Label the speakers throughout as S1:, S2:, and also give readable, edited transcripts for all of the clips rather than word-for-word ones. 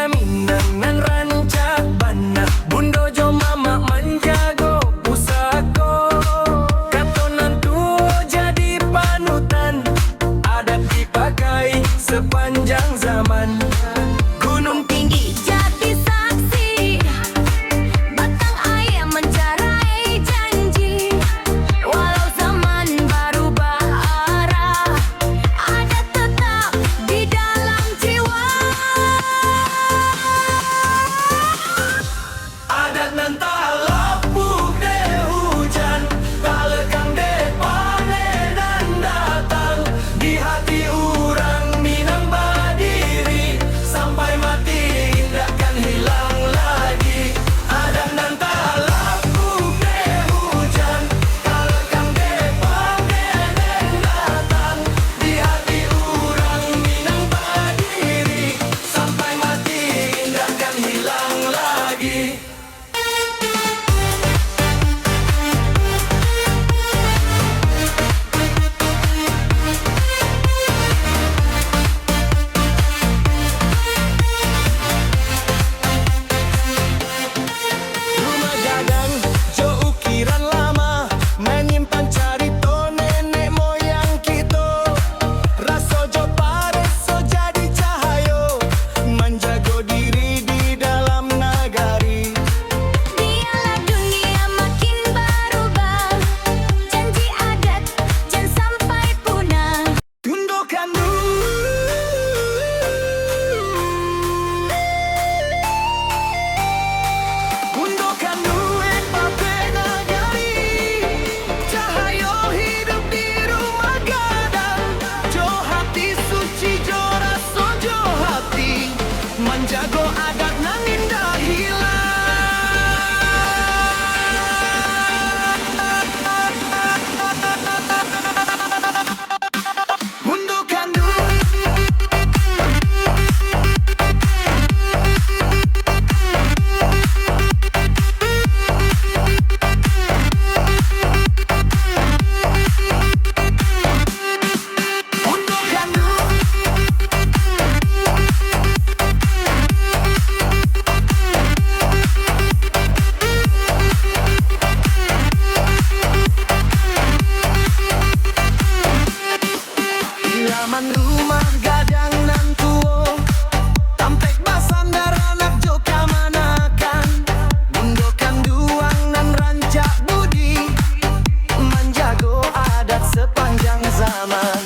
S1: Minangan rancak bana Bundo jo mama menjago pusako Katonan tuo jadi panutan Adat dipakai sepanjang zaman Gunung tinggi
S2: Jadi saksi, batang air mencarai janji. Walau zaman berubah arah, adat tetap di dalam jiwa.
S1: Adat nan tak lapuk de hujan Tak lekang de panen dan datang Di hati orang Minang berdiri Sampai mati takkan hilang lagi Adat nan tak lapuk de hujan Tak lekang de panen dan datang Di hati orang Minang berdiri Sampai mati takkan hilang lagi Rumah gadang, jo ukiran lama Menyimpan carito nenek moyang kita Raso jo pares, so jadi cahayo Menjago diri di dalam nagari
S2: Biarlah dunia makin berubah, janji adat jangan sampai punah.
S1: Tundukkan Gundokan duit pape nagari Cahayo hidup di rumah gadang Jo hati suci, jo raso, jo hati Menjago adat nan indah hilang Gundokan Ilaman rumah gadang nan tuo Tampek basandar anak jo kamanakan Gundokan duang nan rancak budi Menjago adat sepanjang zaman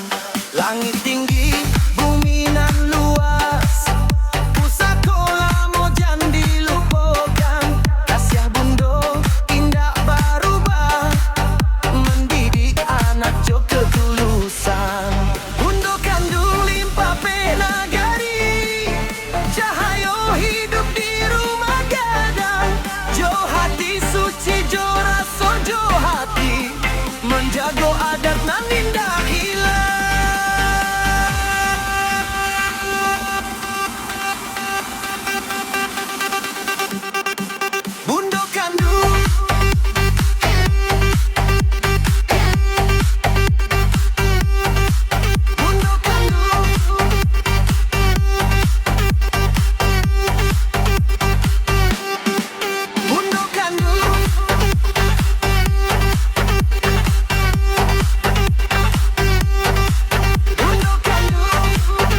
S1: Langit tinggi, bumi nan luas Pusako lamo jan dilupakan Kasiah bundo indah berubah Mendidik anak jo ketulusan Gundokan dung limpah penagari Cahayo hidup di rumah gadang Jo hati suci, jo raso, jo hati Menjago adat nan indah hilang Gundokan dung Gundokan dung Gundokan dung Gundokan dung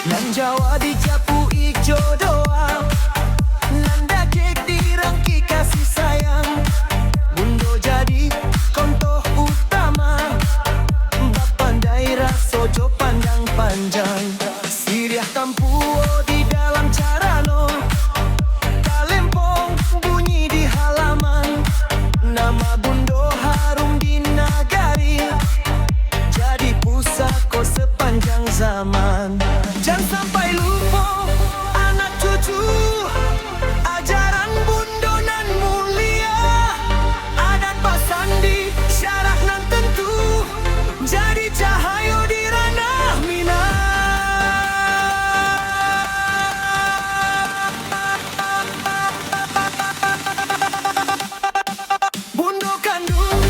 S1: Nan Jawa dicapu ijo doa Nanda kek dirangki kasih sayang Bundo jadi kontoh utama Bapandai raso jo panjang-panjang Siriah tampuo di dalam carano Kalempong bunyi di halaman Nama Bundo harum di nagari Jadi pusako sepanjang zaman Jangan sampai lupa anak cucu Ajaran Bundo nan mulia Adat pasandi syarat nan tentu Jadi cahayo di ranah Minang Bundo kandung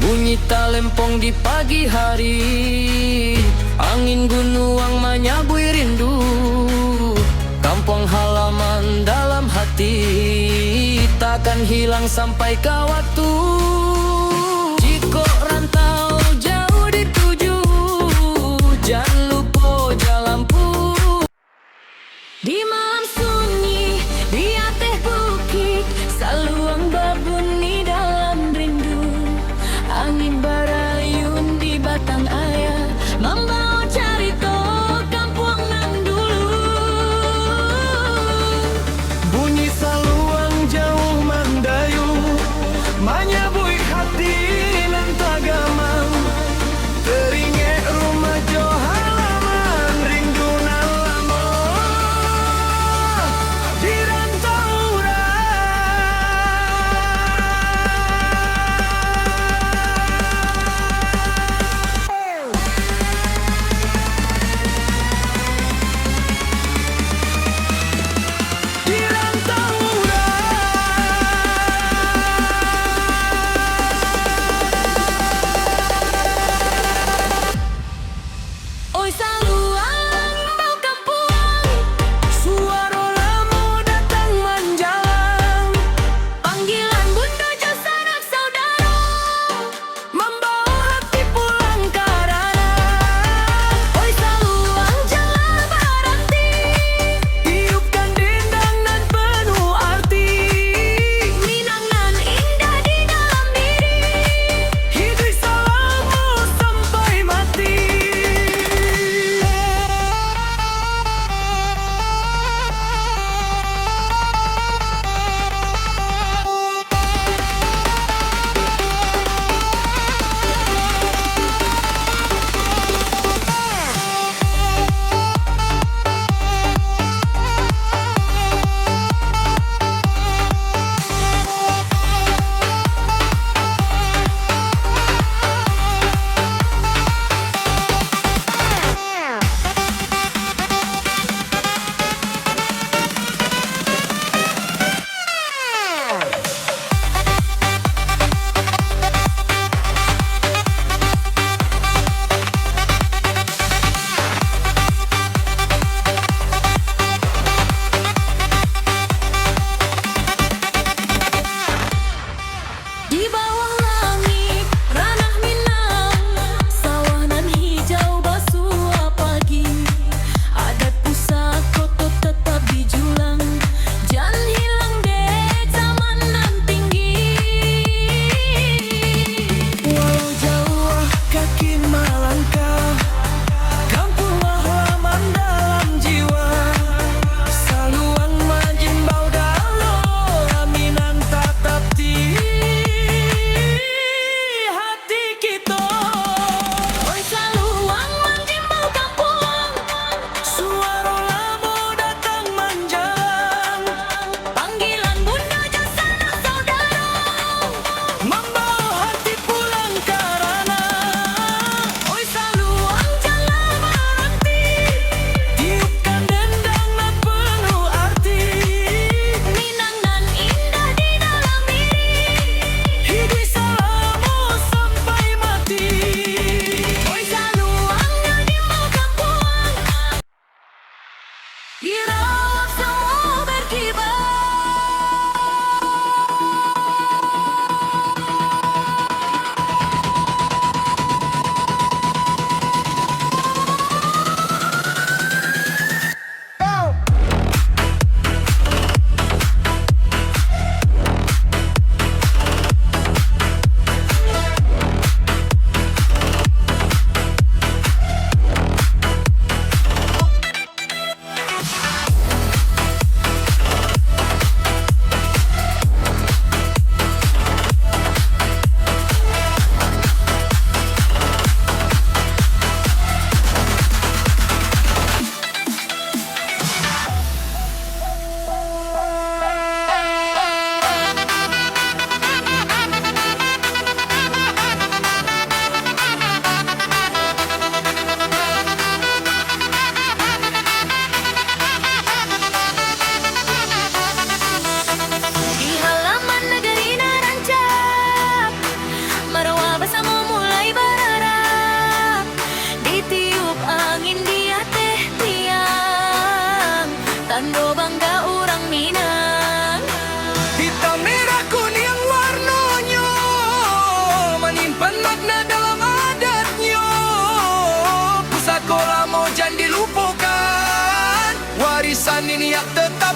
S3: Bunyi talempong di pagi hari, angin gunuang menyabui rindu. Kampung halaman dalam hati, takkan hilang sampai ke waktu. Jika rantau jauh dituju, jangan lupa jalan pu.
S2: Di malam sunyi, di atas bukit, saluang berbunyi dalam rindu. Angin berayun di batang ayah, membawa cerita kampung nan dulu.
S1: Bunyi saluang jauh mendayu, menyabui hati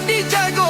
S1: di jago